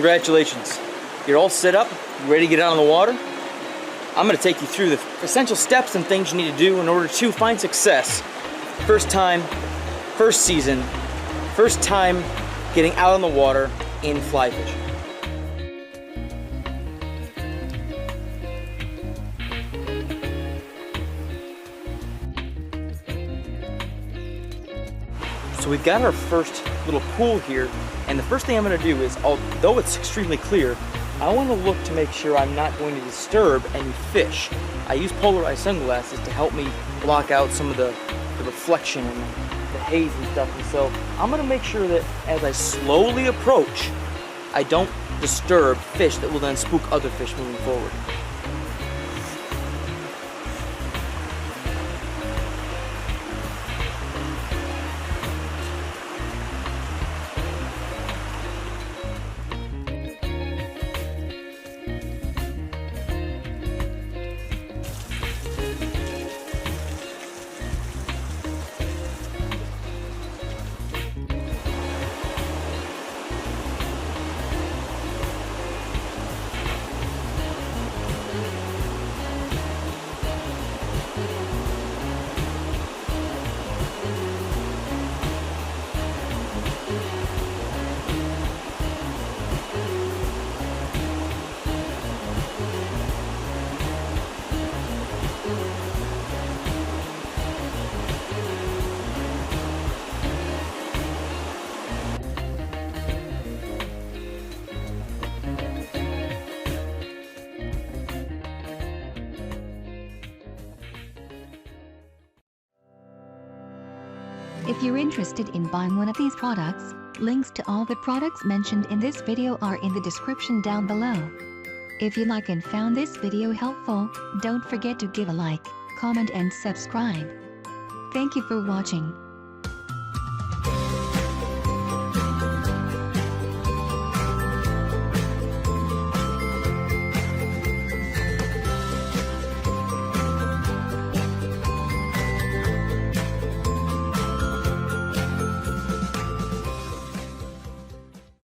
Congratulations. You're all set up, ready to get out on the water? I'm gonna take you through the essential steps and things you need to do in order to find success. First time, first season, first time getting out on the water in fly fishing. So we've got our first little pool here, and the first thing I'm gonna do is, although it's extremely clear, I wanna look to make sure I'm not going to disturb any fish. I use polarized sunglasses to help me block out some of the reflection and the haze and stuff, and so I'm gonna make sure that as I slowly approach, I don't disturb fish that will then spook other fish moving forward. If you're interested in buying one of these products, links to all the products mentioned in this video are in the description down below. If you like and found this video helpful, don't forget to give a like, comment and subscribe. Thank you for watching.